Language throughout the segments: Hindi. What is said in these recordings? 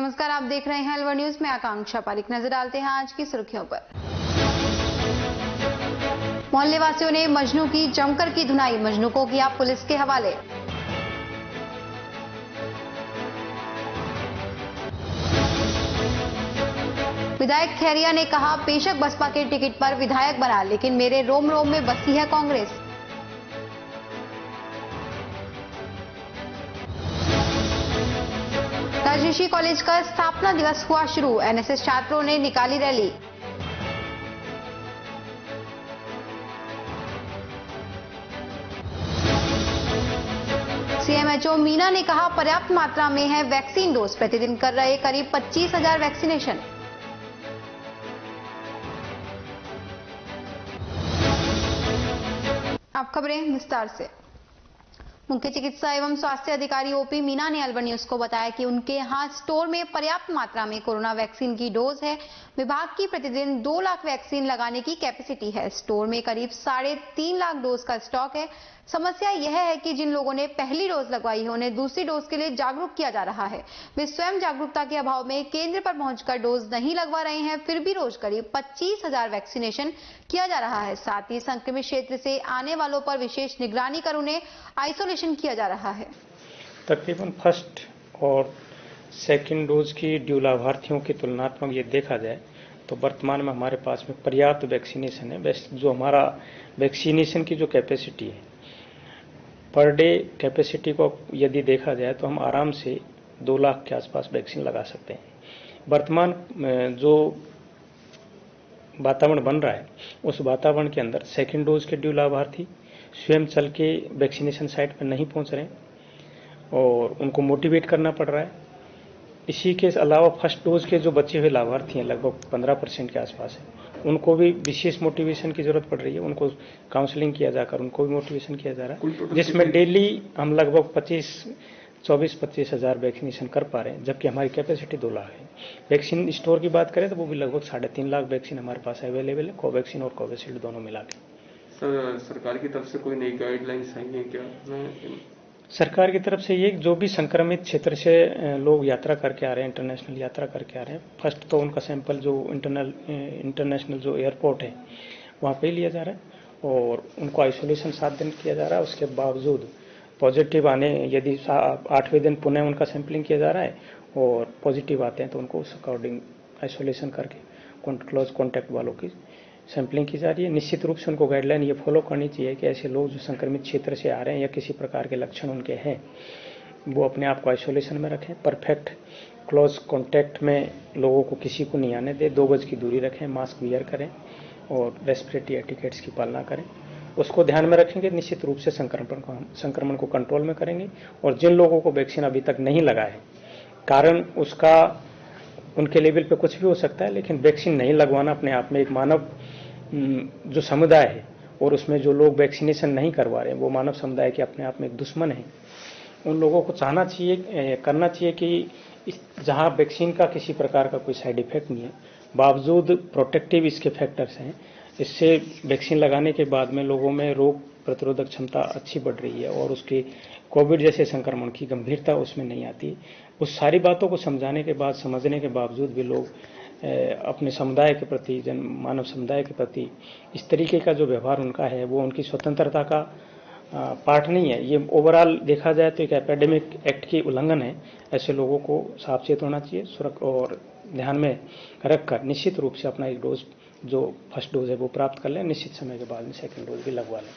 नमस्कार, आप देख रहे हैं अलवर न्यूज में आकांक्षा पारिक। नजर डालते हैं आज की सुर्खियों पर। मोहल्ले वासियों ने मजनू की जमकर की धुनाई, मजनू को किया पुलिस के हवाले। विधायक खैरिया ने कहा, बेशक बसपा के टिकट पर विधायक बना, लेकिन मेरे रोम रोम में बसी है कांग्रेस। राजऋषि कॉलेज का स्थापना दिवस हुआ शुरू, एनएसएस छात्रों ने निकाली रैली। सीएमएचओ मीना ने कहा, पर्याप्त मात्रा में है वैक्सीन डोज, प्रतिदिन कर रहे करीब 25,000 वैक्सीनेशन। अब खबरें विस्तार से। मुख्य चिकित्सा एवं स्वास्थ्य अधिकारी ओपी मीना ने अलवर न्यूज को बताया कि उनके यहां स्टोर में पर्याप्त मात्रा में कोरोना वैक्सीन की डोज है। विभाग की प्रतिदिन 2 लाख वैक्सीन लगाने की कैपेसिटी है। स्टोर में करीब 3.5 लाख डोज का स्टॉक है। समस्या यह है कि जिन लोगों ने पहली डोज लगवाई है उन्हें दूसरी डोज के लिए जागरूक किया जा रहा है। वे स्वयं जागरूकता के अभाव में केंद्र पर पहुंचकर डोज नहीं लगवा रहे हैं, फिर भी रोज करीब 25,000 वैक्सीनेशन किया जा रहा है। साथ ही संक्रमित क्षेत्र से आने वालों पर विशेष निगरानी कर उन्हें आइसोलेशन किया जा रहा है। तकरीबन फर्स्ट और सेकंड डोज की ड्यू लाभार्थियों की तुलनात्मक ये देखा जाए तो वर्तमान में हमारे पास में पर्याप्त वैक्सीनेशन है। जो हमारा वैक्सीनेशन की जो कैपेसिटी है, पर डे कैपेसिटी को यदि देखा जाए तो हम आराम से 2 लाख के आसपास वैक्सीन लगा सकते हैं। वर्तमान जो वातावरण बन रहा है उस वातावरण के अंदर सेकंड डोज के ड्यू लाभार्थी स्वयं चल के वैक्सीनेशन साइट पर नहीं पहुंच रहे और उनको मोटिवेट करना पड़ रहा है। इसी के अलावा फर्स्ट डोज के जो बचे हुए लाभार्थी हैं, लगभग 15% के आसपास है, उनको भी विशेष मोटिवेशन की जरूरत पड़ रही है। उनको काउंसलिंग किया जाकर उनको भी मोटिवेशन किया जा रहा है, जिसमें डेली हम लगभग 24-25 हज़ार वैक्सीनेशन कर पा रहे हैं, जबकि हमारी कैपेसिटी 2 लाख है। वैक्सीन स्टोर की बात करें तो वो भी लगभग 3.5 लाख वैक्सीन हमारे पास अवेलेबल है, कोवैक्सीन और कोविशील्ड दोनों मिला के। सरकार की तरफ से कोई नई गाइडलाइंस आई है क्या? सरकार की तरफ से ये जो भी संक्रमित क्षेत्र से लोग यात्रा करके आ रहे हैं, इंटरनेशनल यात्रा करके आ रहे हैं, फर्स्ट तो उनका सैंपल जो इंटरनेशनल जो एयरपोर्ट है वहाँ पे लिया जा रहा है और उनको आइसोलेशन 7 दिन किया जा रहा है। उसके बावजूद पॉजिटिव आने, यदि 8वें दिन पुनः उनका सैंपलिंग किया जा रहा है और पॉजिटिव आते हैं तो उनको उस अकॉर्डिंग आइसोलेशन करके क्लोज कॉन्टैक्ट वालों की सैंपलिंग की जा रही है। निश्चित रूप से उनको गाइडलाइन ये फॉलो करनी चाहिए कि ऐसे लोग जो संक्रमित क्षेत्र से आ रहे हैं या किसी प्रकार के लक्षण उनके हैं, वो अपने आप को आइसोलेशन में रखें, परफेक्ट क्लोज कॉन्टैक्ट में लोगों को किसी को नहीं आने दें, 2 गज की दूरी रखें, मास्क वियर करें और रेस्पिरेटरी एटिकेट्स की पालना करें। उसको ध्यान में रखेंगे, निश्चित रूप से संक्रमण को कंट्रोल में करेंगे। और जिन लोगों को वैक्सीन अभी तक नहीं लगा है, कारण उसका उनके लेवल पे कुछ भी हो सकता है, लेकिन वैक्सीन नहीं लगवाना अपने आप में एक मानव जो समुदाय है और उसमें जो लोग वैक्सीनेशन नहीं करवा रहे हैं वो मानव समुदाय के अपने आप में एक दुश्मन है। उन लोगों को चाहना चाहिए, करना चाहिए कि जहां वैक्सीन का किसी प्रकार का कोई साइड इफेक्ट नहीं है, बावजूद प्रोटेक्टिव इसके फैक्टर्स हैं, इससे वैक्सीन लगाने के बाद में लोगों में रोग प्रतिरोधक क्षमता अच्छी बढ़ रही है और उसकी कोविड जैसे संक्रमण की गंभीरता उसमें नहीं आती। उस सारी बातों को समझाने के बाद, समझने के बावजूद भी लोग अपने समुदाय के प्रति, मानव समुदाय के प्रति इस तरीके का जो व्यवहार उनका है वो उनकी स्वतंत्रता का पार्ट नहीं है। ये ओवरऑल देखा जाए तो एक एपिडेमिक एक्ट की उल्लंघन है। ऐसे लोगों को सावचेत होना चाहिए, सुरक्षा और ध्यान में रखकर निश्चित रूप से अपना एक डोज जो फर्स्ट डोज है वो प्राप्त कर लें, निश्चित समय के बाद में सेकंड डोज भी लगवा लें।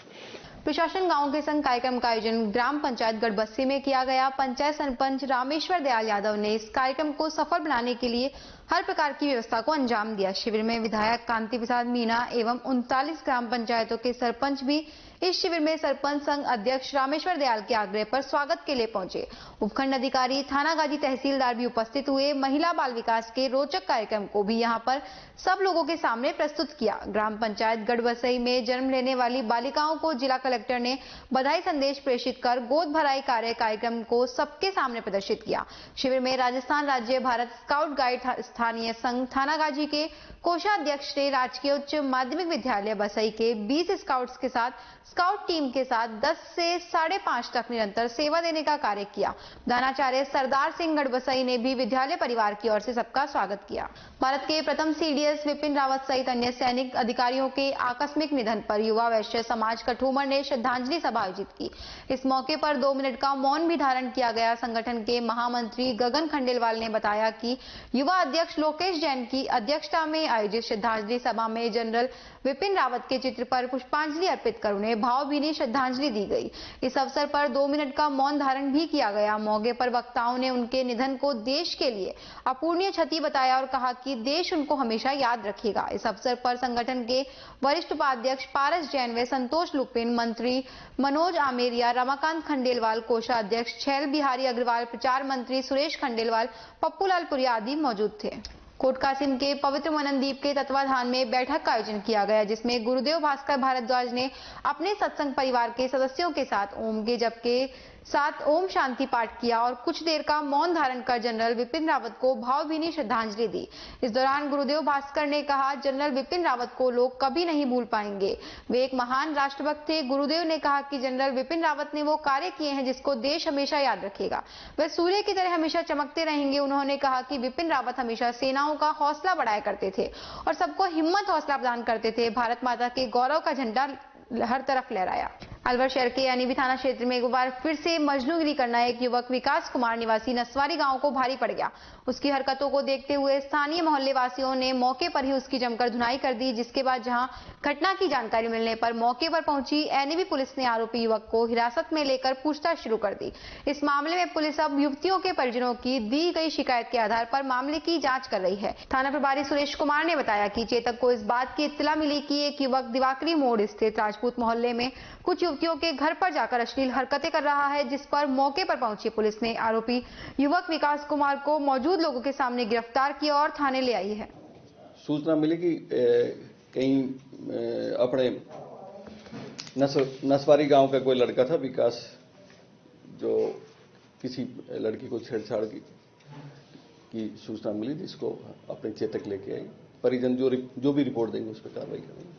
प्रशासन गांव के संग कार्यक्रम का आयोजन ग्राम पंचायत गढ़बस्सी में किया गया। पंचायत सरपंच रामेश्वर दयाल यादव ने इस कार्यक्रम को सफल बनाने के लिए हर प्रकार की व्यवस्था को अंजाम दिया। शिविर में विधायक कांति प्रसाद मीना एवं 39 ग्राम पंचायतों के सरपंच भी इस शिविर में सरपंच संघ अध्यक्ष रामेश्वर दयाल के आग्रह पर स्वागत के लिए पहुंचे। उपखंड अधिकारी, थानागाजी तहसीलदार भी उपस्थित हुए। महिला बाल विकास के रोचक कार्यक्रम को भी यहां पर सब लोगों के सामने प्रस्तुत किया। ग्राम पंचायत गढ़बसई में जन्म लेने वाली बालिकाओं को जिला कलेक्टर ने बधाई संदेश प्रेषित कर गोद भराई कार्यक्रम को सबके सामने प्रदर्शित किया। शिविर में राजस्थान राज्य भारत स्काउट गाइड स्थानीय संघ थानागाजी के कोषाध्यक्ष ने राजकीय उच्च माध्यमिक विद्यालय बसई के 20 स्काउट्स के साथ स्काउट टीम के साथ 10 से 5.5 तक निरंतर सेवा देने का कार्य किया। प्रधानाचार्य सरदार सिंह गढ़बसई ने भी विद्यालय परिवार की ओर से सबका स्वागत किया। भारत के प्रथम सीडीएस विपिन रावत सहित अन्य सैनिक अधिकारियों के आकस्मिक निधन पर युवा वैश्य समाज कठूमर ने श्रद्धांजलि सभा आयोजित की। इस मौके पर 2 मिनट का मौन भी धारण किया गया। संगठन के महामंत्री गगन खंडेलवाल ने बताया कि युवा अध्यक्ष लोकेश जैन की अध्यक्षता में आयोजित श्रद्धांजलि सभा में जनरल विपिन रावत के चित्र पर पुष्पांजलि अर्पित कर उन्हें भावभीनी श्रद्धांजलि दी गई। इस अवसर पर 2 मिनट का मौन धारण भी किया गया। मौके पर वक्ताओं ने उनके निधन को देश के लिए अपूरणीय क्षति बताया और कहा कि देश उनको हमेशा याद रखेगा। इस अवसर पर संगठन के वरिष्ठ उपाध्यक्ष पारस जैन व संतोष लुपिन, मंत्री मनोज आमेरिया, रमाकांत खंडेलवाल, कोषाध्यक्ष छैल बिहारी अग्रवाल, प्रचार मंत्री सुरेश खंडेलवाल, पप्पूलाल पुरिया आदि मौजूद थे। कोट कासिम के पवित्र मननदीप के तत्वाधान में बैठक का आयोजन किया गया, जिसमें गुरुदेव भास्कर भारद्वाज ने अपने सत्संग परिवार के सदस्यों के साथ ओम के जप के साथ ओम शांति पाठ किया और कुछ देर का मौन धारण कर जनरल विपिन रावत को भावभीनी श्रद्धांजलि दी। इस दौरान गुरुदेव भास्कर ने कहा, जनरल विपिन रावत को लोग कभी नहीं भूल पाएंगे। वे एक महान राष्ट्रभक्त थे। गुरुदेव ने कहा कि जनरल विपिन रावत ने वो कार्य किए हैं जिसको देश हमेशा याद रखेगा। वे सूर्य की तरह हमेशा चमकते रहेंगे। उन्होंने कहा कि विपिन रावत हमेशा सेनाओं का हौसला बढ़ाया करते थे और सबको हिम्मत हौसला प्रदान करते थे। भारत माता के गौरव का झंडा हर तरफ लहराया। अलवर शहर के यानीबी थाना क्षेत्र में एक बार फिर से मजनूगिरी करना एक युवक विकास कुमार निवासी नसवारी गांव को भारी पड़ गया। उसकी हरकतों को देखते हुए स्थानीय मोहल्ले वासियों ने मौके पर ही उसकी जमकर धुनाई कर दी, जिसके बाद जहां घटना की जानकारी मिलने पर मौके पर पहुंची एनएबी पुलिस ने आरोपी युवक को हिरासत में लेकर पूछताछ शुरू कर दी। इस मामले में पुलिस अब युवतियों के परिजनों की दी गई शिकायत के आधार पर मामले की जांच कर रही है। थाना प्रभारी सुरेश कुमार ने बताया कि चेतक को इस बात की इत्तला मिली कि एक युवक दिवाकरी मोड़ स्थित राजपूत मोहल्ले में कुछ युवतियों के घर पर जाकर अश्लील हरकतें कर रहा है, जिस पर मौके पर पहुंची पुलिस ने आरोपी युवक विकास कुमार को मौजूद लोगों के सामने गिरफ्तार किया और थाने ले आई है। सूचना मिली कि कहीं अपने नसवारी गांव का कोई लड़का था विकास, जो किसी लड़की को छेड़छाड़ की सूचना मिली, जिसको अपने चेतक लेके आई। परिजन जो भी रिपोर्ट देंगे उस पर कार्रवाई करेंगे।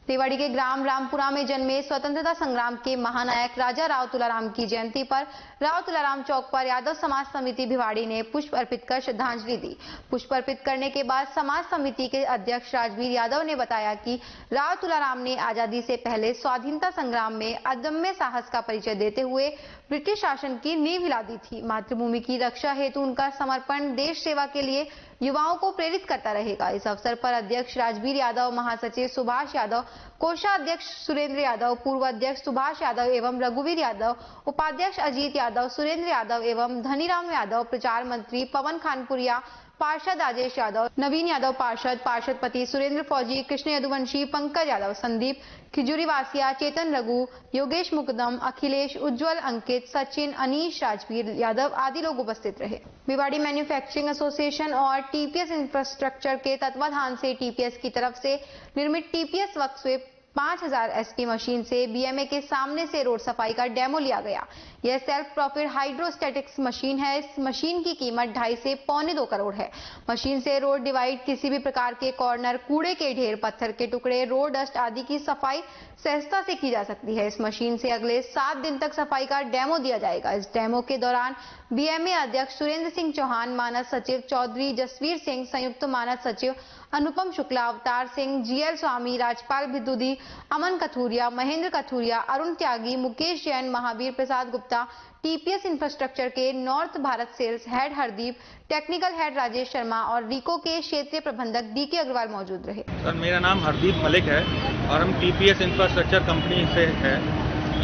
रेवाड़ी के ग्राम रामपुरा में जन्मे स्वतंत्रता संग्राम के महानायक राजा राव तुलाराम की जयंती पर राव तुलाराम चौक पर यादव समाज समिति भिवाड़ी ने पुष्प अर्पित कर श्रद्धांजलि दी। पुष्प अर्पित करने के बाद समाज समिति के अध्यक्ष राजवीर यादव ने बताया कि राव तुलाराम ने आजादी से पहले स्वाधीनता संग्राम में अदम्य साहस का परिचय देते हुए ब्रिटिश शासन की नींव हिला दी थी। मातृभूमि की रक्षा हेतु उनका समर्पण देश सेवा के लिए युवाओं को प्रेरित करता रहेगा। इस अवसर पर अध्यक्ष राजवीर यादव, महासचिव सुभाष यादव, कोषाध्यक्ष सुरेंद्र यादव, पूर्व अध्यक्ष सुभाष यादव एवं रघुवीर यादव, उपाध्यक्ष अजीत यादव, सुरेंद्र यादव एवं धनीराम यादव, प्रचार मंत्री पवन खानपुरिया, पार्षद राजेश यादव, नवीन यादव पार्षद पति सुरेंद्र फौजी, कृष्ण यदुवंशी, पंकज यादव, संदीप खिजुरीवासिया, चेतन रघु, योगेश मुकदम, अखिलेश, उज्जवल, अंकित, सचिन, अनीश, राजवीर यादव आदि लोग उपस्थित रहे। भिवाड़ी मैन्युफैक्चरिंग एसोसिएशन और टीपीएस इंफ्रास्ट्रक्चर के तत्वाधान से टीपीएस की तरफ से निर्मित टीपीएस वर्कस्वेप 5000 एसपी मशीन से बीएमए के सामने से रोड सफाई का डेमो लिया गया। यह सेल्फ प्रॉफिट हाइड्रोस्टैटिक्स मशीन है। इस मशीन की कीमत 2.5 से 2.25 करोड़ है। मशीन से रोड डिवाइड, किसी भी प्रकार के कॉर्नर, कूड़े के ढेर, पत्थर के टुकड़े, रोड डस्ट आदि की सफाई सहजता से की जा सकती है। इस मशीन से अगले 7 दिन तक सफाई का डेमो दिया जाएगा। इस डेमो के दौरान बीएमए अध्यक्ष सुरेंद्र सिंह चौहान, मानस सचिव चौधरी जसवीर सिंह, संयुक्त मानस सचिव Anupam Shukla, Avtar Singh, GL Swami, Rajpal Bhidudi, Aman Kathuria, Mahendra Kathuria, Arun Tyagi, Mukesh Jain, Mahavir Prasad Gupta, TPS infrastructure के north Bharat sales head Hardeep, technical head Rajesh Sharma और रीको के क्षेत्रीय प्रबंधक डीके अग्रवाल मौजूद रहे। सर, मेरा नाम हरदीप मलिक है और हम टीपीएस इंफ्रास्ट्रक्चर कंपनी से है।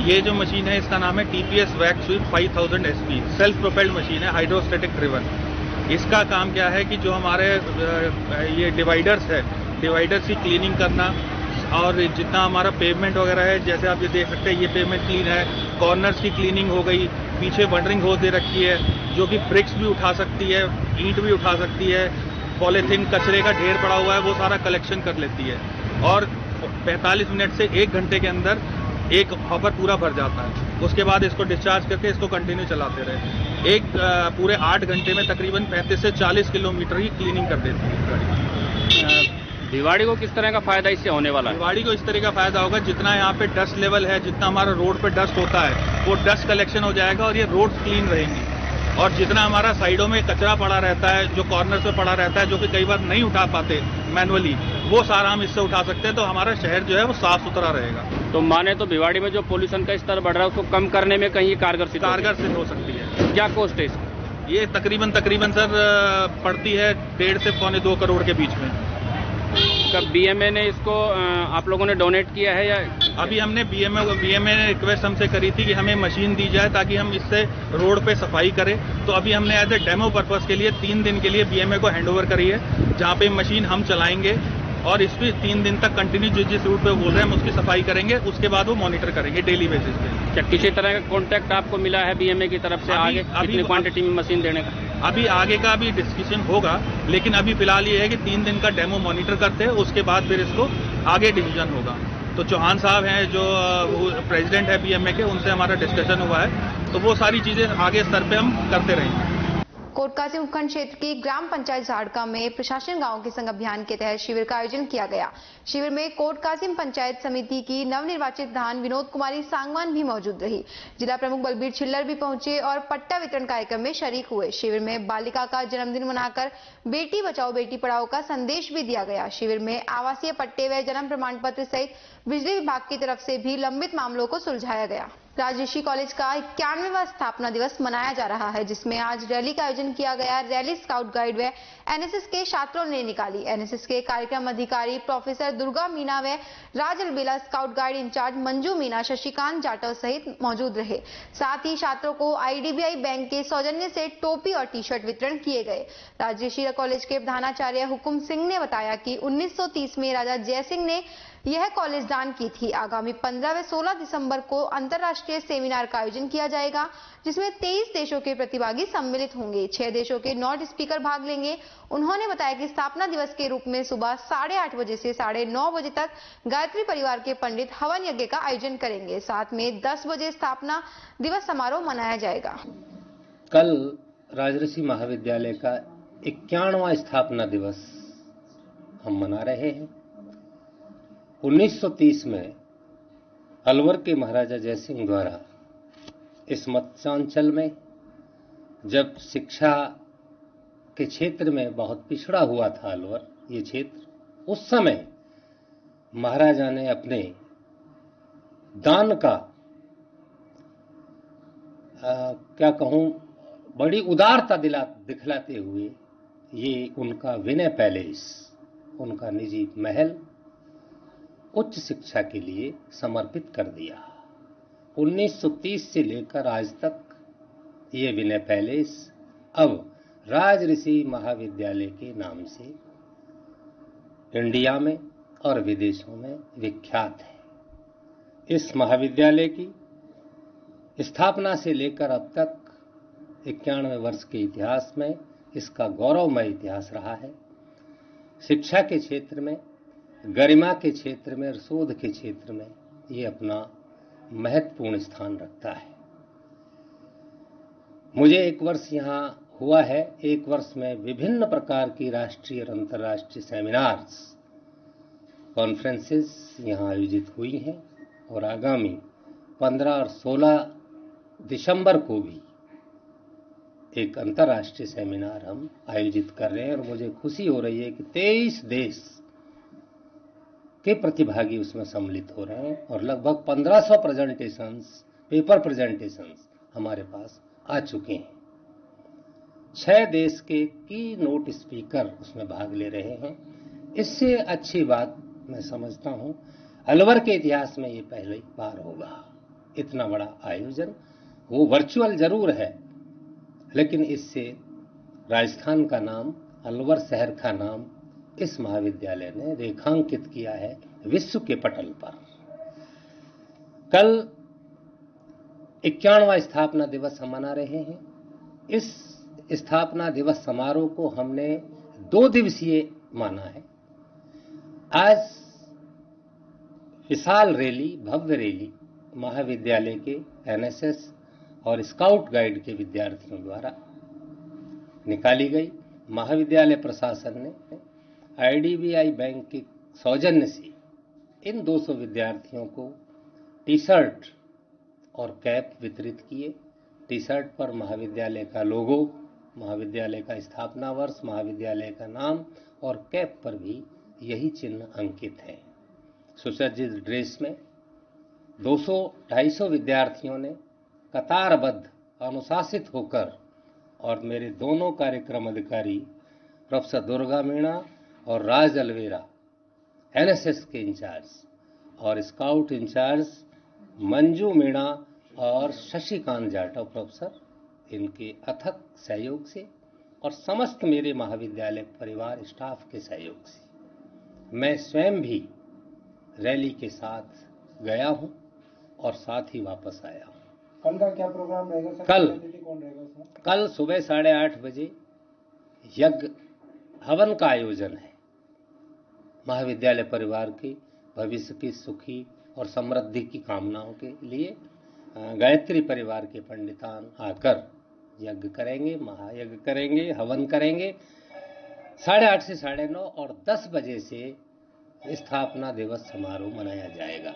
ये जो मशीन है इसका नाम है TPS Vaxsweep 5000 SP, self propelled machine है, हाइड्रोस्टैटिक ड्रिवन। इसका काम क्या है कि जो हमारे ये डिवाइडर्स है, डिवाइडर्स की क्लीनिंग करना और जितना हमारा पेवमेंट वगैरह है, जैसे आप ये देख सकते हैं ये पेवमेंट क्लीन है, कॉर्नर्स की क्लीनिंग हो गई, पीछे बंडरिंग हो दे रखी है जो कि ब्रिक्स भी उठा सकती है, ईंट भी उठा सकती है, पॉलीथीन कचरे का ढेर पड़ा हुआ है वो सारा कलेक्शन कर लेती है और 45 मिनट से 1 घंटे के अंदर एक हॉपर पूरा भर जाता है। उसके बाद इसको डिस्चार्ज करके इसको कंटिन्यू चलाते रहे। एक पूरे 8 घंटे में तकरीबन 35 से 40 किलोमीटर की क्लीनिंग कर देती है गाड़ी। भिवाड़ी को किस तरह का फायदा इससे होने वाला है? भिवाड़ी को इस तरह का फायदा होगा, जितना यहाँ पे डस्ट लेवल है, जितना हमारा रोड पे डस्ट होता है, वो डस्ट कलेक्शन हो जाएगा और ये रोड क्लीन रहेंगी। और जितना हमारा साइडों में कचरा पड़ा रहता है, जो कॉर्नर पे पड़ा रहता है, जो कि कई बार नहीं उठा पाते मैनुअली, वो सारा हम इससे उठा सकते हैं। तो हमारा शहर जो है वो साफ सुथरा रहेगा। तो माने तो भिवाड़ी में जो पोल्यूशन का स्तर बढ़ रहा है उसको कम करने में कहीं कारगर सिद्ध हो सकती है। क्या कॉस्ट है इसकी? ये तकरीबन सर पड़ती है 1.5 से 2.25 करोड़ के बीच में। कब बीएमए ने इसको आप लोगों ने डोनेट किया है या? अभी हमने बीएमए ने रिक्वेस्ट हमसे करी थी कि हमें मशीन दी जाए ताकि हम इससे रोड पे सफाई करें। तो अभी हमने एज ए डेमो पर्पस के लिए 3 दिन के लिए बीएमए को हैंडओवर करी है, जहां पे मशीन हम चलाएंगे और इस पे 3 दिन तक कंटिन्यू जिस रूट पे बोल रहे हैं हम उसकी सफाई करेंगे। उसके बाद वो मॉनिटर करेंगे डेली बेसिस पे। क्या किसी तरह का कॉन्टैक्ट आपको मिला है बीएमए की तरफ से आगे कितनी क्वांटिटी में मशीन देने का? अभी आगे का भी डिस्कशन होगा, लेकिन अभी फिलहाल ये है कि 3 दिन का डेमो मॉनिटर करते हैं, उसके बाद फिर इसको आगे डिसीजन होगा। तो चौहान साहब हैं जो प्रेसिडेंट है बीएमए के, उनसे हमारा डिस्कशन हुआ है, तो वो सारी चीजें आगे स्तर पे हम करते रहेंगे। कोटकासी उपखंड क्षेत्र की ग्राम पंचायत झाड़का में प्रशासन गांव के संग अभियान के तहत शिविर का आयोजन किया गया। शिविर में कोटकासी पंचायत समिति की नवनिर्वाचित प्रधान विनोद कुमारी सांगवान भी मौजूद रही। जिला प्रमुख बलबीर छिल्लर भी पहुंचे और पट्टा वितरण कार्यक्रम में शरीक हुए। शिविर में बालिका का जन्मदिन मनाकर बेटी बचाओ बेटी पढ़ाओ का संदेश भी दिया गया। शिविर में आवासीय पट्टे व जन्म प्रमाण पत्र सहित बिजली विभाग की तरफ से भी लंबित मामलों को सुलझाया गया। राजऋषि कॉलेज का 91वां स्थापना दिवस मनाया जा रहा है, जिसमें आज रैली का आयोजन किया गया। रैली स्काउट गाइड व एनएसएस के छात्रों ने निकाली। एनएसएस के कार्यक्रम अधिकारी प्रोफेसर दुर्गा मीना व Raj Albela, scout guide incharge Manju Meena, Shashikant Jatav सहित मौजूद रहे। साथ ही छात्रों को आईडीबीआई बैंक के सौजन्य से टोपी और टी शर्ट वितरण किए गए। राजऋषि कॉलेज के प्रधानाचार्य हुकुम सिंह ने बताया कि 1930 में राजा जयसिंह ने यह कॉलेज दान की थी। आगामी 15 व 16 दिसंबर को अंतर्राष्ट्रीय सेमिनार का आयोजन किया जाएगा, जिसमें 23 देशों के प्रतिभागी सम्मिलित होंगे। 6 देशों के नॉट स्पीकर भाग लेंगे। उन्होंने बताया कि स्थापना दिवस के रूप में सुबह 8:30 बजे से 9:30 बजे तक गायत्री परिवार के पंडित हवन यज्ञ का आयोजन करेंगे। साथ में 10 बजे स्थापना दिवस समारोह मनाया जाएगा। कल राजऋषि महाविद्यालय का 91वां स्थापना दिवस हम मना रहे हैं। 1930 में अलवर के महाराजा जयसिंह द्वारा इस मत्स्यांचल में, जब शिक्षा के क्षेत्र में बहुत पिछड़ा हुआ था अलवर ये क्षेत्र, उस समय महाराजा ने अपने दान का क्या कहूं, बड़ी उदारता दिखलाते हुए ये उनका विनय पैलेस, उनका निजी महल उच्च शिक्षा के लिए समर्पित कर दिया। 1930 से लेकर आज तक ये विनय पैलेस अब राजऋषि महाविद्यालय के नाम से इंडिया में और विदेशों में विख्यात है। इस महाविद्यालय की स्थापना से लेकर अब तक 91 वर्ष के इतिहास में इसका गौरवमय इतिहास रहा है। शिक्षा के क्षेत्र में, गरिमा के क्षेत्र में और शोध के क्षेत्र में ये अपना महत्वपूर्ण स्थान रखता है। मुझे 1 वर्ष यहाँ हुआ है। 1 वर्ष में विभिन्न प्रकार की राष्ट्रीय और अंतर्राष्ट्रीय सेमिनार्स, कॉन्फ्रेंसेस यहाँ आयोजित हुई हैं और आगामी 15 और 16 दिसंबर को भी एक अंतर्राष्ट्रीय सेमिनार हम आयोजित कर रहे हैं और मुझे खुशी हो रही है कि 23 देश के प्रतिभागी उसमें सम्मिलित हो रहे हैं और लगभग 1500 प्रेजेंटेशंस, पेपर प्रेजेंटेशंस हमारे पास आ चुके हैं। 6 देश के की नोट स्पीकर उसमें भाग ले रहे हैं। इससे अच्छी बात मैं समझता हूं, अलवर के इतिहास में ये पहली बार होगा इतना बड़ा आयोजन। वो वर्चुअल जरूर है, लेकिन इससे राजस्थान का नाम, अलवर शहर का नाम इस महाविद्यालय ने रेखांकित किया है विश्व के पटल पर। कल 91वां स्थापना दिवस हम मना रहे हैं। इस स्थापना दिवस समारोह को हमने 2 दिवसीय माना है। आज विशाल रैली, भव्य रैली महाविद्यालय के एनएसएस और स्काउट गाइड के विद्यार्थियों द्वारा निकाली गई। महाविद्यालय प्रशासन ने आईडीबीआई बैंक के सौजन्य से इन 200 विद्यार्थियों को टी शर्ट और कैप वितरित किए। टी शर्ट पर महाविद्यालय का लोगो, महाविद्यालय का स्थापना वर्ष, महाविद्यालय का नाम और कैप पर भी यही चिन्ह अंकित है। सुसज्जित ड्रेस में 200-250 विद्यार्थियों ने कतारबद्ध अनुशासित होकर और मेरे दोनों कार्यक्रम अधिकारी प्रोफेसर दुर्गा मीणा और राज अलवेरा एनएसएस के इंचार्ज और स्काउट इंचार्ज मंजू मीणा और शशिकांत जाटव प्रोफेसर, इनके अथक सहयोग से और समस्त मेरे महाविद्यालय परिवार स्टाफ के सहयोग से मैं स्वयं भी रैली के साथ गया हूं और साथ ही वापस आया हूं। कल का क्या प्रोग्राम रहेगा सर? कौन रहेगा उसमें? कल सुबह 8:30 बजे यज्ञ हवन का आयोजन है। महाविद्यालय परिवार के भविष्य की सुखी और समृद्धि की कामनाओं के लिए गायत्री परिवार के पंडितान आकर यज्ञ करेंगे, महायज्ञ करेंगे, हवन करेंगे। 8:30 से 9:30 और 10 बजे से स्थापना दिवस समारोह मनाया जाएगा।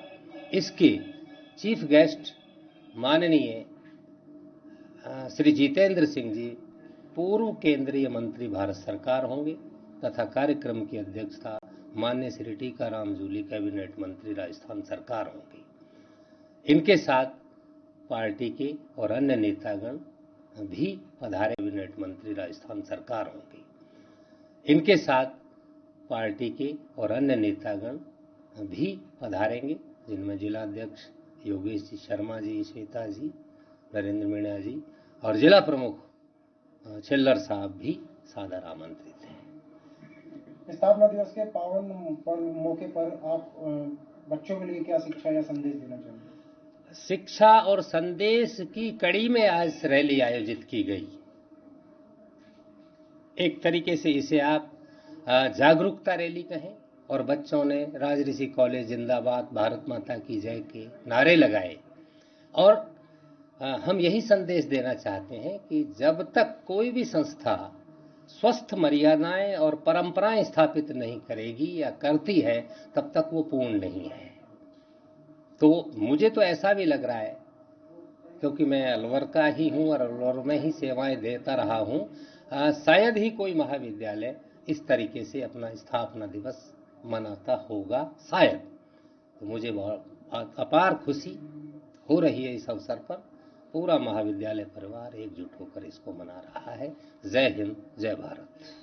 इसके चीफ गेस्ट माननीय श्री जितेंद्र सिंह जी, पूर्व केंद्रीय मंत्री भारत सरकार होंगे तथा कार्यक्रम की अध्यक्षता माननीय श्री टीकाराम जूली कैबिनेट मंत्री राजस्थान सरकार होंगे। इनके साथ पार्टी के और अन्य नेतागण भी पधारे, कैबिनेट मंत्री राजस्थान सरकार होंगे। इनके साथ पार्टी के और अन्य नेतागण भी पधारेंगे, जिनमें जिलाध्यक्ष योगेश जी शर्मा जी, श्वेता जी, नरेंद्र मीणा जी और जिला प्रमुख छिल्लर साहब भी सादर आमंत्रित हैं। स्थापना दिवस के पावन मौके पर आप बच्चों के लिए क्या शिक्षा या संदेश देना चाहेंगे? शिक्षा और संदेश की कड़ी में आज रैली आयोजित की गई। एक तरीके से इसे आप जागरूकता रैली कहें और बच्चों ने राजऋषि कॉलेज जिंदाबाद, भारत माता की जय के नारे लगाए और हम यही संदेश देना चाहते हैं कि जब तक कोई भी संस्था स्वस्थ मर्यादाएं और परंपराएं स्थापित नहीं करेगी या करती है तब तक वो पूर्ण नहीं है। तो मुझे तो ऐसा भी लग रहा है, क्योंकि मैं अलवर का ही हूं और अलवर में ही सेवाएं देता रहा हूं, शायद ही कोई महाविद्यालय इस तरीके से अपना स्थापना दिवस मनाता होगा, शायद। तो मुझे बहुत अपार खुशी हो रही है इस अवसर पर। पूरा महाविद्यालय परिवार एकजुट होकर इसको मना रहा है। जय हिंद, जय भारत।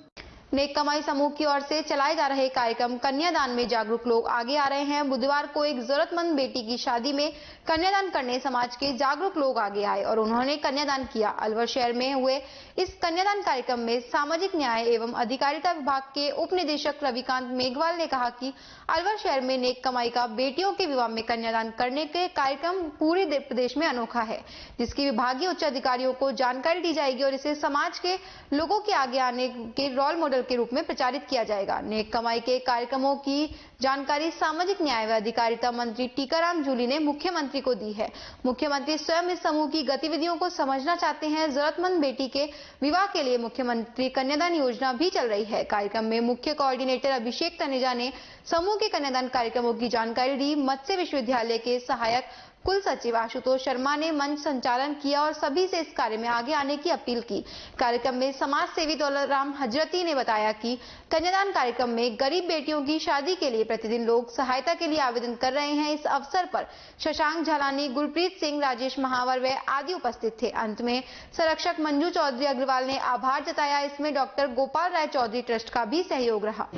नेक कमाई समूह की ओर से चलाए जा रहे कार्यक्रम कन्यादान में जागरूक लोग आगे आ रहे हैं। बुधवार को एक जरूरतमंद बेटी की शादी में कन्यादान करने समाज के जागरूक लोग आगे आए और उन्होंने कन्यादान किया। अलवर शहर में हुए इस कन्यादान कार्यक्रम में सामाजिक न्याय एवं अधिकारिता विभाग के उप निदेशक रविकांत मेघवाल ने कहा कि अलवर शहर में नेक कमाई का बेटियों के विवाह में कन्यादान करने के कार्यक्रम पूरे प्रदेश में अनोखा है, जिसकी विभागीय उच्च अधिकारियों को जानकारी दी जाएगी और इसे समाज के लोगों के आगे आने के रोल मॉडल के रूप में प्रचारित किया जाएगा। नेक कमाई के कार्यक्रमों की जानकारी सामाजिक न्याय व अधिकारिता मंत्री टीकाराम जूली ने मुख्यमंत्री को दी है। मुख्यमंत्री स्वयं इस समूह की गतिविधियों को समझना चाहते हैं। जरूरतमंद बेटी के विवाह के लिए मुख्यमंत्री कन्यादान योजना भी चल रही है। कार्यक्रम में मुख्य कोऑर्डिनेटर अभिषेक तनेजा ने समूह के कन्यादान कार्यक्रमों की जानकारी दी। मत्स्य विश्वविद्यालय के सहायक कुल सचिव आशुतोष शर्मा ने मंच संचालन किया और सभी से इस कार्य में आगे आने की अपील की। कार्यक्रम में समाज सेवी दौलतराम हजरती ने बताया कि कन्यादान कार्यक्रम में गरीब बेटियों की शादी के लिए प्रतिदिन लोग सहायता के लिए आवेदन कर रहे हैं। इस अवसर पर शशांक झालानी, गुरप्रीत सिंह, राजेश महावर व आदि उपस्थित थे। अंत में संरक्षक मंजू चौधरी अग्रवाल ने आभार जताया। इसमें डॉक्टर गोपाल राय चौधरी ट्रस्ट का भी सहयोग रहा।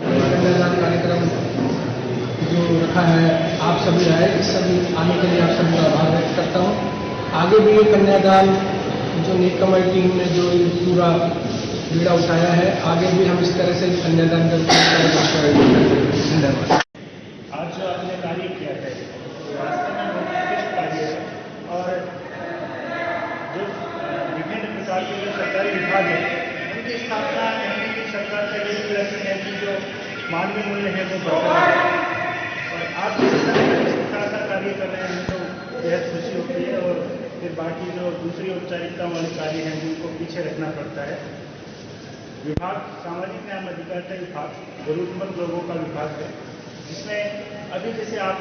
जो रखा है, आप सभी आए, सभी आने के लिए आप सभी का आभार व्यक्त करता हूँ। आगे भी ये कन्यादान जो नेक कमाई टीम ने जो पूरा बीड़ा उठाया है, आगे भी हम इस तरह से कन्यादान करते हैं। आज जो आपने कार्य किया है वास्तव में बहुत उत्कृष्ट कार्य है और जो विभिन्न प्रकार के जो सरकारी विभाग है उनकी स्थापना करने की सरकार का यही प्रयत्न है कि जो मानवीय मूल्य है वो बरकरार है। और आप इस प्रकार का कार्य कर रहे हैं तो बेहद खुशी होती है और फिर बाकी जो दूसरी औपचारिकता वाले कार्य हैं जिनको पीछे रखना पड़ता है। विभाग सामाजिक न्याय एवं अधिकारिता विभाग जरूरतमंद लोगों का विभाग है, जिसमें अभी जैसे आप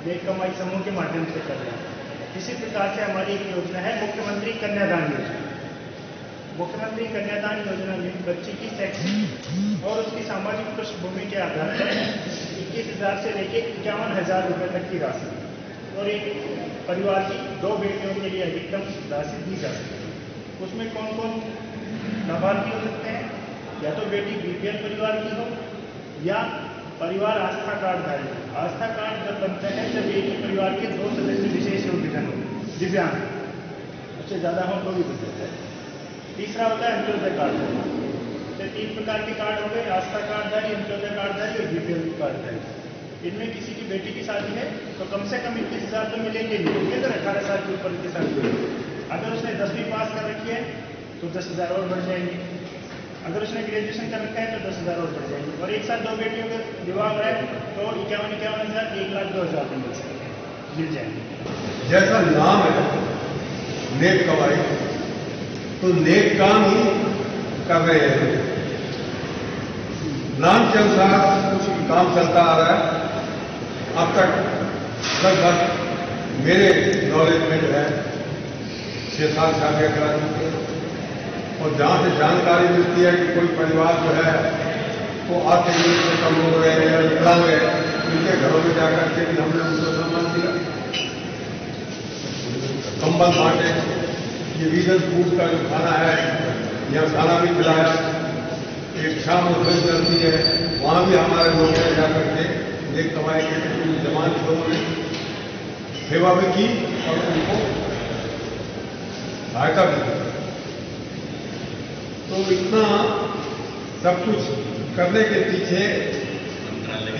नेक कमाई समूह के माध्यम से कर रहे हैं, इसी प्रकार से हमारी एक योजना है मुख्यमंत्री कन्यादान योजना। मुख्यमंत्री कन्यादान योजना में बच्ची की शैक्षिक और उसकी सामाजिक पृष्ठभूमि के आधार पर 21,000 से लेकर 51,000 रुपये तक की राशि और एक परिवार की 2 बेटियों के लिए अधिकतम राशि दी जा सकती है। उसमें कौन कौन लाभार्थी हो सकते हैं? या तो बेटी बीपीएल परिवार की हो या परिवार आस्था कार्ड धारी हो। आस्था कार्ड जब बनता है जब एक ही परिवार के 2 सदस्य विशेष योग्यता हो, दिव्यांग, उससे ज़्यादा हो तो भी बन सकता है। तीसरा होता है अंत्योदय कार्ड। तो 3 प्रकार के कार्ड हो गए, आस्था कार्डधारी, अंत्योदय कार्डधारी और बीपीएल कार्डधारी। इनमें किसी की बेटी की शादी है तो कम से कम 21,000 तो मिलेंगे नहीं, अगर 18 साल के ऊपर की शादी है। अगर उसने 10वीं पास कर रखी है तो 10,000 और बढ़ जाएंगे। अगर उसने ग्रेजुएशन कर रखा है तो 10,000 और बढ़ जाएंगे। और एक साथ 2 बेटियों का विवाह हो रहा है तो 51,000, 1,02,000 मिल जाएंगे। जैसा नाम है नेक कमाई, तो नेक काम ही कर रहे हैं। नाम के अनुसार कुछ काम चलता आ रहा है। अब तक लगभग मेरे नॉलेज में जो है 6-7 शादियां करा चुके हैं। और जहां से जानकारी मिलती है कि कोई परिवार जो है वो आर्थिक रूप से कमजोर है या विकलांग है, उनके घरों में जाकर के भी हमने उनको सम्मान दिया, कंबल बांटे, ये वीगन फूड का जो खाना है यहाँ खाना भी खिलाया। एक शाम उसमें चलती है, वहां भी हमारे लोग जाकर के नेक कमाई के जवान लोगों ने सेवा भी की और उनको सहायता भी की। तो इतना सब कुछ करने के पीछे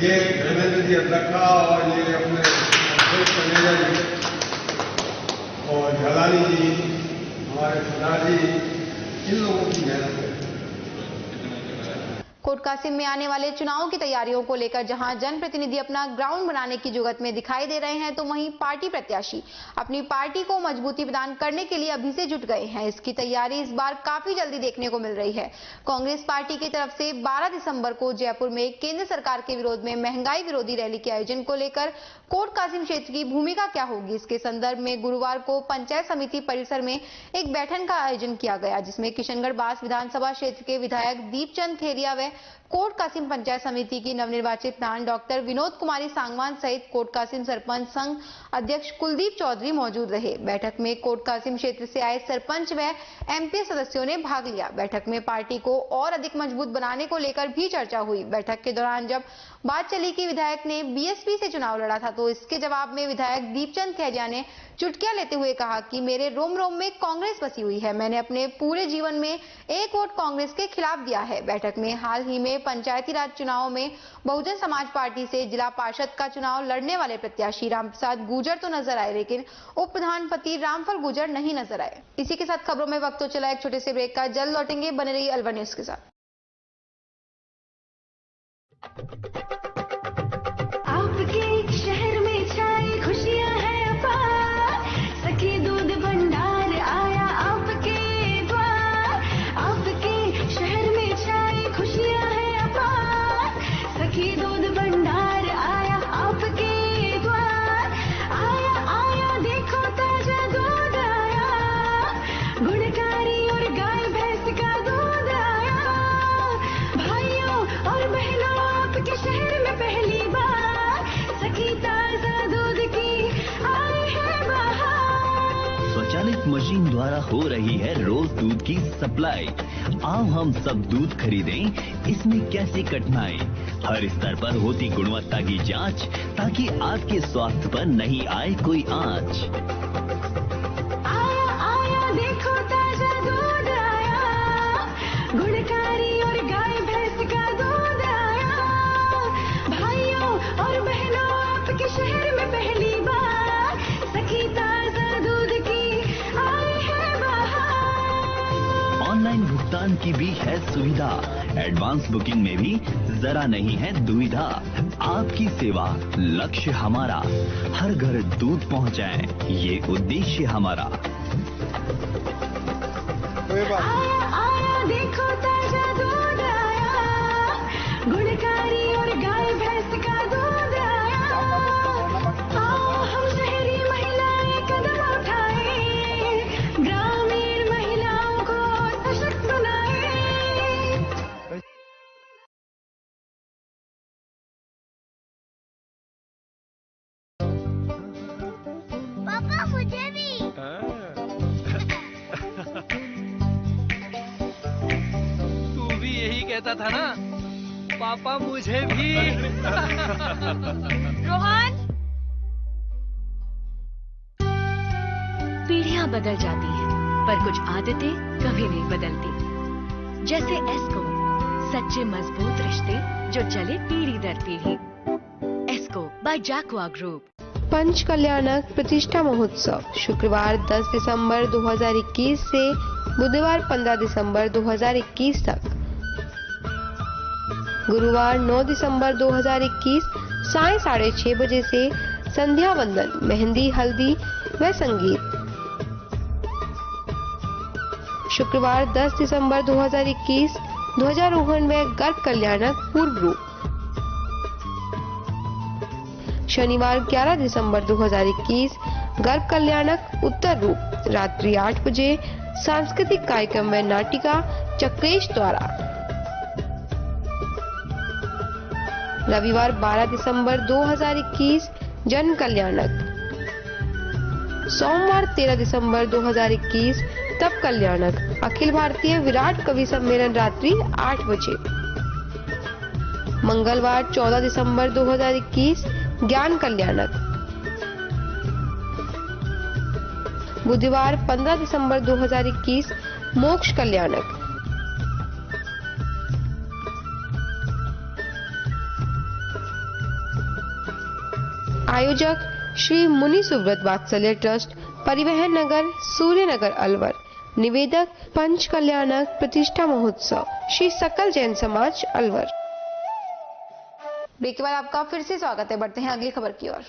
ये धर्मेंद्र जी अध्यक्षा और ये अपने मैनेजर जी और झलानी जी, हमारे सरदार जी, इन लोगों की मेहनत है। कोटकासिम में आने वाले चुनावों की तैयारियों को लेकर जहां जनप्रतिनिधि अपना ग्राउंड बनाने की जुगत में दिखाई दे रहे हैं, तो वहीं पार्टी प्रत्याशी अपनी पार्टी को मजबूती प्रदान करने के लिए अभी से जुट गए हैं। इसकी तैयारी इस बार काफी जल्दी देखने को मिल रही है। कांग्रेस पार्टी की तरफ से 12 दिसंबर को जयपुर में केंद्र सरकार के विरोध में महंगाई विरोधी रैली के आयोजन को लेकर कोटकासिम क्षेत्र की भूमिका क्या होगी, इसके संदर्भ में गुरुवार को पंचायत समिति परिसर में एक बैठक का आयोजन किया गया, जिसमें किशनगढ़ बास विधानसभा क्षेत्र के विधायक दीपचंद खेरिया व कोटकासिम पंचायत समिति की नवनिर्वाचित नान डॉक्टर विनोद कुमारी सांगवान सहित कोटकासिम सरपंच संघ अध्यक्ष कुलदीप चौधरी मौजूद रहे। बैठक में कोटकासिम क्षेत्र से आए सरपंच व एमपी सदस्यों ने भाग लिया। बैठक में पार्टी को और अधिक मजबूत बनाने को लेकर भी चर्चा हुई। बैठक के दौरान जब बात चली कि विधायक ने बीएसपी से चुनाव लड़ा था, तो इसके जवाब में विधायक दीपचंद खेरिया ने चुटकियां लेते हुए कहा कि मेरे रोम रोम में कांग्रेस बसी हुई है, मैंने अपने पूरे जीवन में 1 वोट कांग्रेस के खिलाफ दिया है। बैठक में हाल ही में पंचायती राज चुनाव में बहुजन समाज पार्टी से जिला पार्षद का चुनाव लड़ने वाले प्रत्याशी रामप्रसाद गुर्जर तो नजर आए, लेकिन उप प्रधानपति रामफल गुर्जर नहीं नजर आए। इसी के साथ खबरों में वक्त तो चला एक छोटे से ब्रेक का, जल्द लौटेंगे, बने रहिए अलवर न्यूज के साथ। आपके शहर में छाई खुशियां हैं अपार, सखी दूध भंडार आया आपके द्वार। आपके शहर में छाई खुशियां हैं अपार, सखी दूध भंडार आया आपके द्वार। आया आया देखो ताजा दूध आया, गुणकारी और गाय भैंस का दूध आया। भाइयों और बहनों आपके शहर में पहली बार सखी ताजा दूध की आई है बहार। स्वचालित मशीन द्वारा हो रही है रोज दूध की सप्लाई। आओ हम सब दूध खरीदें, इसमें कैसी कठिनाई। हर स्तर पर होती गुणवत्ता की जांच, ताकि आपके स्वास्थ्य पर नहीं आए कोई आंच। आया आया देखो ताजा दूध आया, गुणकारी और गाय भैंस का दूध आया। भाइयों और बहनों आपके शहर में पहली बार सखी ताजा दूध की आई है बहार। ऑनलाइन भुगतान की भी है सुविधा, एडवांस बुकिंग में भी जरा नहीं है दुविधा। आपकी सेवा लक्ष्य हमारा, हर घर दूध पहुंचाएं, ये उद्देश्य हमारा। आया आया देखो ताजा दूध मुझे भी। तू भी यही कहता था ना, पापा मुझे भी। रोहन, पीढ़ियां बदल जाती हैं, पर कुछ आदतें कभी नहीं बदलती। जैसे एस्को, सच्चे मजबूत रिश्ते जो चले पीढ़ी दर पीढ़ी। एस्को बाय जैकवा ग्रुप। पंच कल्याणक प्रतिष्ठा महोत्सव शुक्रवार 10 दिसंबर 2021 से बुधवार 15 दिसंबर 2021 तक। गुरुवार 9 दिसंबर 2021 साय 6:30 बजे से संध्या वंदन, मेहंदी, हल्दी व संगीत। शुक्रवार 10 दिसंबर 2021 ध्वजारोहण व गर्भ कल्याणक पूर्व रूप। शनिवार 11 दिसंबर 2021 गर्भ कल्याणक उत्तर रूप, रात्रि 8 बजे सांस्कृतिक कार्यक्रम व नाटिका चक्रेश द्वारा। रविवार 12 दिसंबर 2021 जन कल्याणक। सोमवार 13 दिसंबर 2021 तप कल्याणक, अखिल भारतीय विराट कवि सम्मेलन रात्रि 8 बजे। मंगलवार 14 दिसंबर 2021 ज्ञान कल्याणक। बुधवार 15 दिसंबर 2021 मोक्ष कल्याणक। आयोजक श्री मुनि सुव्रत वात्सल्य ट्रस्ट, परिवहन नगर, सूर्यनगर, अलवर। निवेदक पंच कल्याणक प्रतिष्ठा महोत्सव, श्री सकल जैन समाज, अलवर। ब्रेक के बाद आपका फिर से स्वागत है। बढ़ते हैं अगली खबर की ओर।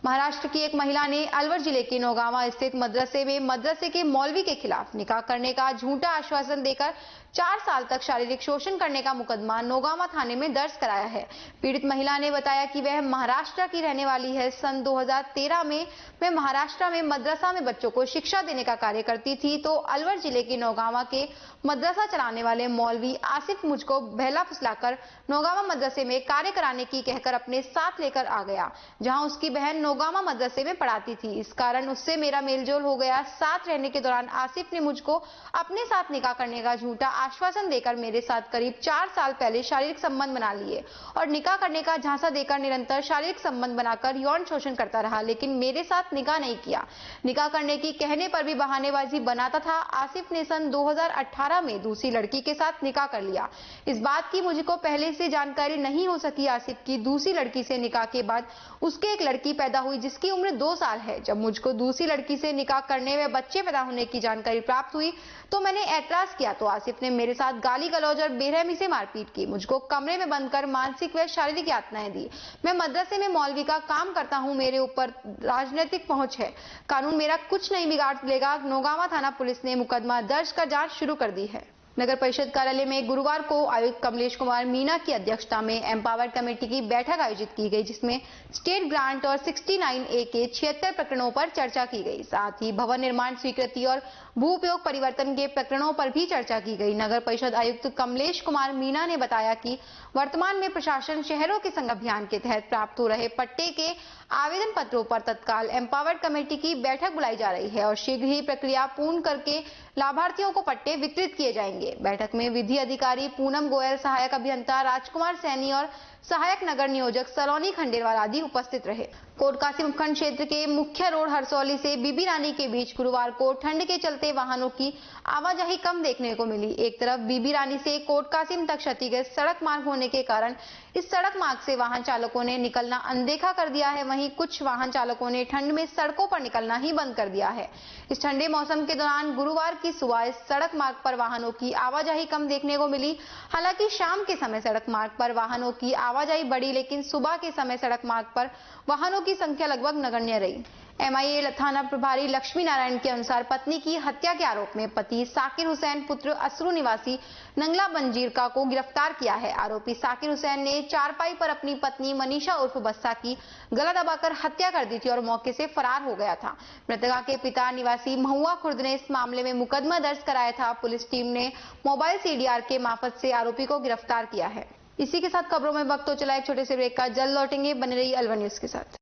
महाराष्ट्र की एक महिला ने अलवर जिले के नौगांवा स्थित मदरसे में मदरसे के मौलवी के खिलाफ निकाह करने का झूठा आश्वासन देकर 4 साल तक शारीरिक शोषण करने का मुकदमा नौगांवा थाने में दर्ज कराया है। पीड़ित महिला ने बताया कि वह महाराष्ट्र की रहने वाली है। सन 2013 में मैं महाराष्ट्र में मदरसा में बच्चों को शिक्षा देने का कार्य करती थी, तो अलवर जिले के नौगांवा के मदरसा चलाने वाले मौलवी आसिफ मुझको बहला फुसलाकर नौगांवा मदरसे में कार्य कराने की कहकर अपने साथ लेकर आ गया, जहां उसकी बहन नौगांवा मदरसे में पढ़ाती थी। इस कारण उससे मेरा मेलजोल हो गया। साथ रहने के दौरान आसिफ ने मुझको अपने साथ निकाह करने का झूठा आश्वासन देकर मेरे साथ करीब 4 साल पहले शारीरिक संबंध बना लिए और निकाह करने का झांसा देकर निरंतर शारीरिक संबंध बनाकर यौन शोषण करता रहा, लेकिन मेरे साथ निकाह नहीं किया। निकाह करने की कहने पर भी बहानेबाजी बनाता था। आसिफ ने सन 2018 में दूसरी लड़की के साथ निकाह कर लिया। इस बात की मुझको पहले से जानकारी नहीं हो सकी। आसिफ की दूसरी लड़की से निकाह के बाद उसके एक लड़की पैदा हुई जिसकी उम्र 2 साल है। जब मुझको दूसरी लड़की से निकाह करने में बच्चे पैदा होने की जानकारी प्राप्त हुई तो मैंने ऐतराज किया, तो आसिफ ने मेरे साथ गाली गलौज और बेरहमी से मारपीट की। मुझको कमरे में बंद कर मानसिक व शारीरिक यातनाएं दी। मैं मदरसे में मौलवी का काम करता हूं, मेरे ऊपर राजनीतिक पहुंच है। कानून मेरा कुछ नहीं बिगाड़ लेगा। नौगांवा थाना पुलिस ने मुकदमा दर्ज कर जांच शुरू कर दी है। नगर परिषद कार्यालय में गुरुवार को आयुक्त कमलेश कुमार मीना की अध्यक्षता में एम्पावर्ड कमेटी की बैठक आयोजित की गई, जिसमें स्टेट ग्रांट और 69A के 76 प्रकरणों पर चर्चा की गई। साथ ही भवन निर्माण स्वीकृति और भू उपयोग परिवर्तन के प्रकरणों पर भी चर्चा की गई। नगर परिषद आयुक्त कमलेश कुमार मीना ने बताया कि वर्तमान में प्रशासन शहरों के संघ अभियान के तहत प्राप्त हो रहे पट्टे के आवेदन पत्रों पर तत्काल एम्पावर्ड कमेटी की बैठक बुलाई जा रही है और शीघ्र ही प्रक्रिया पूर्ण करके लाभार्थियों को पट्टे वितरित किए जाएंगे। बैठक में विधि अधिकारी पूनम गोयल, सहायक अभियंता राजकुमार सैनी और सहायक नगर नियोजक सलोनी खंडेलवाल आदि उपस्थित रहे। कोटकासी उपखंड क्षेत्र के मुख्य रोड हरसौली से बीबी रानी के बीच गुरुवार को ठंड के चलते वाहनों की आवाजाही कम देखने को मिली। एक तरफ बीबी रानी से कोटकासिम तक क्षतिग्रस्त सड़क मार्ग होने के कारण इस सड़क मार्ग से वाहन चालकों ने निकलना अनदेखा कर दिया है। वहीं कुछ वाहन चालकों ने ठंड में सड़कों पर निकलना ही बंद कर दिया है। इस ठंडे मौसम के दौरान गुरुवार की सुबह इस सड़क मार्ग पर वाहनों की आवाजाही कम देखने को मिली। हालांकि शाम के समय सड़क मार्ग पर वाहनों की आवाजाही बढ़ी, लेकिन सुबह के समय सड़क मार्ग पर वाहनों की संख्या लगभग नगण्य रही। MIA थाना प्रभारी लक्ष्मी नारायण के अनुसार पत्नी की हत्या के आरोप में पति साकिर हुसैन पुत्र असरू निवासी नंगला बंजीरका को गिरफ्तार किया है। आरोपी साकिर हुसैन ने चारपाई पर अपनी पत्नी मनीषा उर्फ बस्सा की गला दबाकर हत्या कर दी थी और मौके से फरार हो गया था। मृतका के पिता निवासी महुआ खुर्द ने इस मामले में मुकदमा दर्ज कराया था। पुलिस टीम ने मोबाइल CDR के मार्फत से आरोपी को गिरफ्तार किया है। इसी के साथ खबरों में वक्त हो चला एक छोटे से ब्रेक का। जल्द लौटेंगे, बने रहिए अलवर न्यूज के साथ।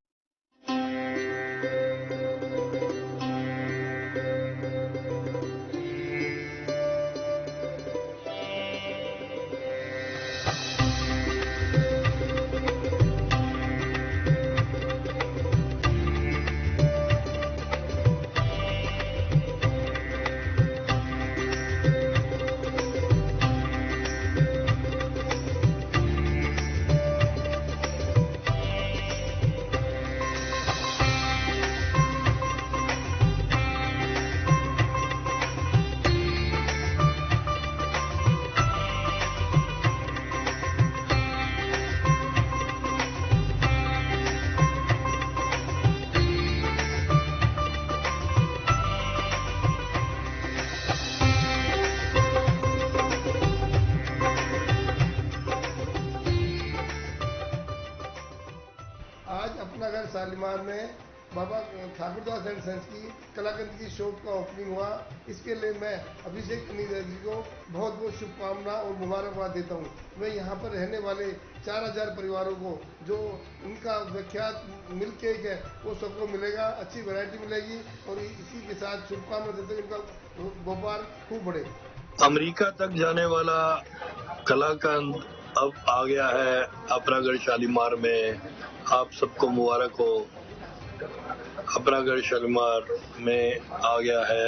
शालीमार में बाबा ठाकुरदास एंड सन्स की कलाकंद की शॉप का ओपनिंग हुआ। इसके लिए मैं अभिषेक कनीदर जी को बहुत बहुत शुभकामना और मुबारकबाद देता हूँ। मैं यहाँ पर रहने वाले 4000 परिवारों को जो उनका विख्यात मिल्क केक है वो सबको मिलेगा, अच्छी वैरायटी मिलेगी और इसी के साथ शुभकामना देते हुए इनका व्यापार खूब बढ़े। अमेरिका तक जाने वाला कलाकंद अब आ गया है अपरागढ़ शालीमार में। आप सबको मुबारक हो। अपरागढ़ शालीमार में आ गया है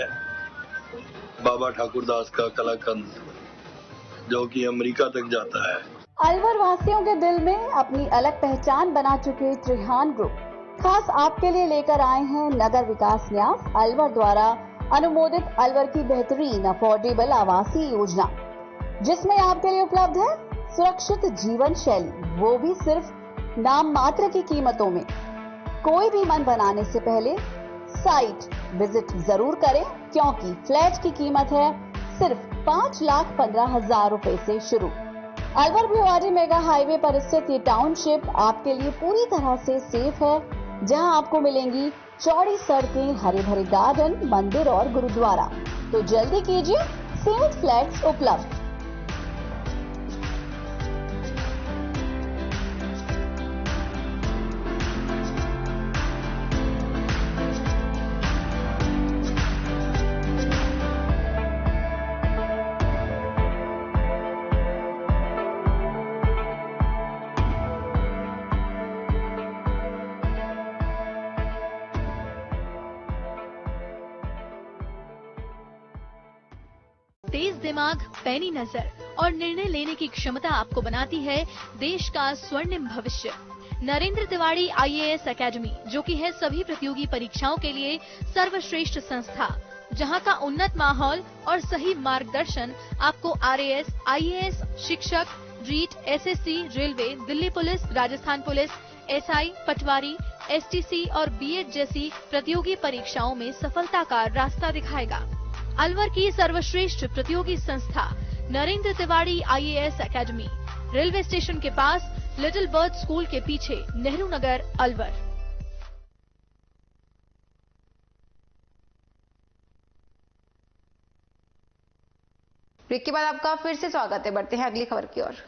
बाबा ठाकुरदास का कलाकंद जो कि अमेरिका तक जाता है। अलवर वासियों के दिल में अपनी अलग पहचान बना चुके त्रिहान ग्रुप खास आपके लिए लेकर आए हैं नगर विकास न्यास अलवर द्वारा अनुमोदित अलवर की बेहतरीन अफोर्डेबल आवासीय योजना, जिसमें आपके लिए उपलब्ध है सुरक्षित जीवन शैली, वो भी सिर्फ नाम मात्र की कीमतों में। कोई भी मन बनाने से पहले साइट विजिट जरूर करें, क्योंकि फ्लैट की कीमत है सिर्फ 5,15,000 रुपए से शुरू। अलवर भिवाड़ी मेगा हाईवे पर स्थित ये टाउनशिप आपके लिए पूरी तरह से सेफ है, जहां आपको मिलेंगी चौड़ी सड़कें, हरे भरे गार्डन, मंदिर और गुरुद्वारा। तो जल्दी कीजिए, सीमित फ्लैट्स उपलब्ध। तेज दिमाग, पैनी नजर और निर्णय लेने की क्षमता आपको बनाती है देश का स्वर्णिम भविष्य। नरेंद्र तिवारी IAS एकेडमी, जो कि है सभी प्रतियोगी परीक्षाओं के लिए सर्वश्रेष्ठ संस्था, जहां का उन्नत माहौल और सही मार्गदर्शन आपको RAS, IAS, शिक्षक, REET, SSC, railway, Delhi police, Rajasthan police, SI, Patwari, STC और BEd जैसी प्रतियोगी परीक्षाओं में सफलता का रास्ता दिखाएगा। अलवर की सर्वश्रेष्ठ प्रतियोगी संस्था Narendra Tiwari IAS academy, railway station के पास, लिटिल बर्ड स्कूल के पीछे, नेहरू नगर, अलवर। ब्रेक के बाद आपका फिर से स्वागत है। बढ़ते हैं अगली खबर की ओर।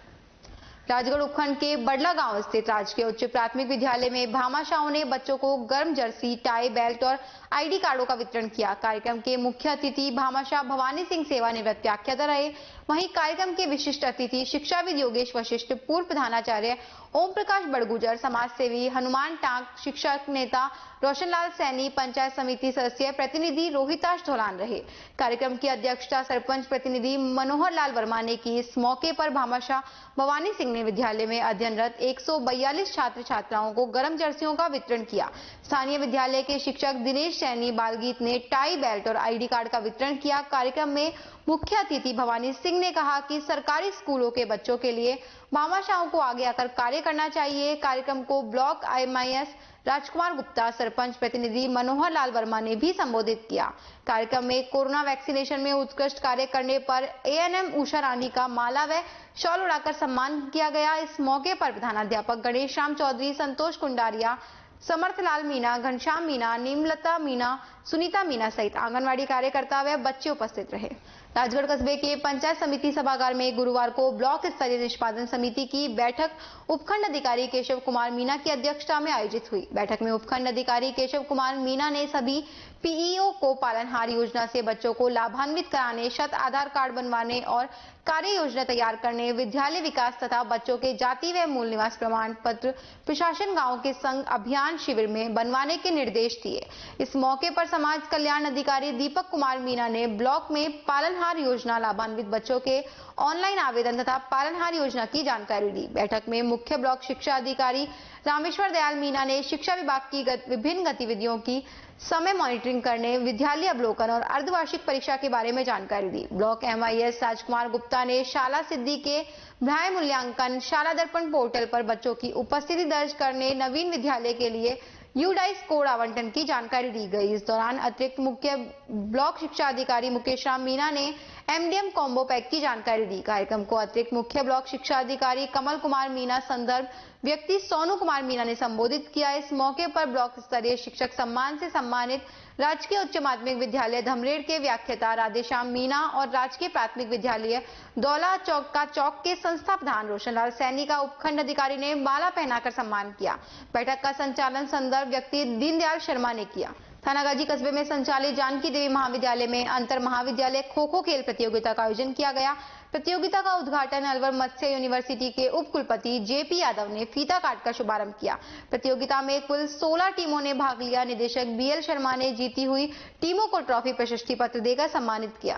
राजगढ़ उपखंड के बडला गांव स्थित राजकीय उच्च प्राथमिक विद्यालय में भामाशाहों ने बच्चों को गर्म जर्सी, टाई, बेल्ट और ID कार्डों का वितरण किया। कार्यक्रम के मुख्य अतिथि भामाशाह भवानी सिंह सेवानिवृत्त व्याख्याता रहे। वहीं कार्यक्रम के विशिष्ट अतिथि शिक्षाविद योगेश वशिष्ठ, पूर्व प्रधानाचार्य ओम प्रकाश बड़गुजर, समाज सेवी हनुमान टांक, शिक्षक नेता रोशनलाल सैनी, पंचायत समिति सदस्य प्रतिनिधि रोहिताश धोलान रहे। कार्यक्रम की अध्यक्षता सरपंच प्रतिनिधि मनोहर लाल वर्मा ने की। इस मौके पर भामाशाह भवानी सिंह ने विद्यालय में अध्ययनरत 142 छात्र छात्राओं को गर्म जर्सियों का वितरण किया। स्थानीय विद्यालय के शिक्षक दिनेश सैनी बालगीत ने टाई, बेल्ट और ID कार्ड का वितरण किया। कार्यक्रम में मुख्य अतिथि भवानी सिंह ने कहा कि सरकारी स्कूलों के बच्चों के लिए भामाशाहों को आगे आकर कार्य करना चाहिए। कार्यक्रम को ब्लॉक MIS राजकुमार गुप्ता, सरपंच प्रतिनिधि मनोहर लाल वर्मा ने भी संबोधित किया। कार्यक्रम में कोरोना वैक्सीनेशन में उत्कृष्ट कार्य करने पर ANM उषा रानी का माला व शॉल उड़ाकर सम्मान किया गया। इस मौके पर प्रधानाध्यापक गणेश राम चौधरी, संतोष कुंडारिया, समर्थलाल मीणा, घनश्याम मीणा, नीमलता मीणा, सुनीता मीणा सहित आंगनवाड़ी कार्यकर्ता व बच्चे उपस्थित रहे। राजगढ़ कस्बे के पंचायत समिति सभागार में गुरुवार को ब्लॉक स्तरीय निष्पादन समिति की बैठक उपखंड अधिकारी केशव कुमार मीणा की अध्यक्षता में आयोजित हुई। बैठक में उपखंड अधिकारी केशव कुमार मीणा ने सभी PEO को पालनहार योजना से बच्चों को लाभान्वित कराने, शत आधार कार्ड बनवाने और कार्य योजना तैयार करने, विद्यालय विकास तथा बच्चों के जाति व मूल निवास प्रमाण पत्र प्रशासन गांव के संग अभियान शिविर में बनवाने के निर्देश दिए। इस मौके पर समाज कल्याण अधिकारी दीपक कुमार मीणा ने ब्लॉक में पालनहार योजना लाभान्वित बच्चों के ऑनलाइन आवेदन तथा पालनहार योजना की जानकारी दी। बैठक में मुख्य ब्लॉक शिक्षा अधिकारी रामेश्वर दयाल मीणा ने शिक्षा विभाग की विभिन्न गतिविधियों की समय मॉनिटरिंग करने, विद्यालय अवलोकन और अर्धवार्षिक परीक्षा के बारे में जानकारी दी। ब्लॉक MIS राजकुमार गुप्ता ने शाला सिद्धि के भ्राय मूल्यांकन, शाला दर्पण पोर्टल पर बच्चों की उपस्थिति दर्ज करने, नवीन विद्यालय के लिए UDICE कोड आवंटन की जानकारी दी गई। इस दौरान अतिरिक्त मुख्य ब्लॉक शिक्षा अधिकारी मुकेश राम मीणा ने MDM कॉम्बो पैक की जानकारी दी। कार्यक्रम को अतिरिक्त मुख्य ब्लॉक शिक्षा अधिकारी कमल कुमार मीणा, संदर्भ व्यक्ति सोनू कुमार मीणा ने संबोधित किया। इस मौके पर ब्लॉक स्तरीय शिक्षक सम्मान से सम्मानित राजकीय उच्च माध्यमिक विद्यालय धमरेड़ के व्याख्याता राधेश्याम मीणा और राजकीय प्राथमिक विद्यालय दौला चौक के संस्था प्रधान रोशनलाल सैनी का उपखंड अधिकारी ने माला पहनाकर सम्मान किया। बैठक का संचालन संदर्भ व्यक्ति दीनदयाल शर्मा ने किया। थानागाजी कस्बे में संचालित जानकी देवी महाविद्यालय में अंतर महाविद्यालय खो खो खेल प्रतियोगिता का आयोजन किया गया। प्रतियोगिता का उद्घाटन अलवर मत्स्य यूनिवर्सिटी के उप कुलपति JP यादव ने फीता काटकर शुभारंभ किया। प्रतियोगिता में कुल 16 टीमों ने भाग लिया। निदेशक BL शर्मा ने जीती हुई टीमों को ट्रॉफी प्रशस्ति पत्र देकर सम्मानित किया।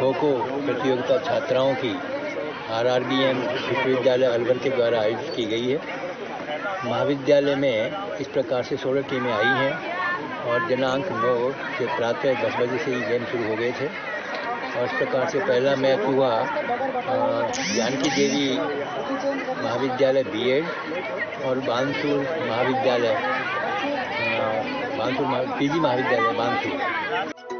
खो खो प्रतियोगिता छात्राओं की RRBM विश्वविद्यालय अलवर के द्वारा आयोजित की गई है। महाविद्यालय में इस प्रकार से 16 टीमें आई हैं और दिनांक 9 से प्रातः 10 बजे से ही गेम शुरू हो गए थे और इस प्रकार से पहला मैच हुआ जानकी देवी महाविद्यालय BEd और बानसूर महाविद्यालय PG महाविद्यालय बानसूर।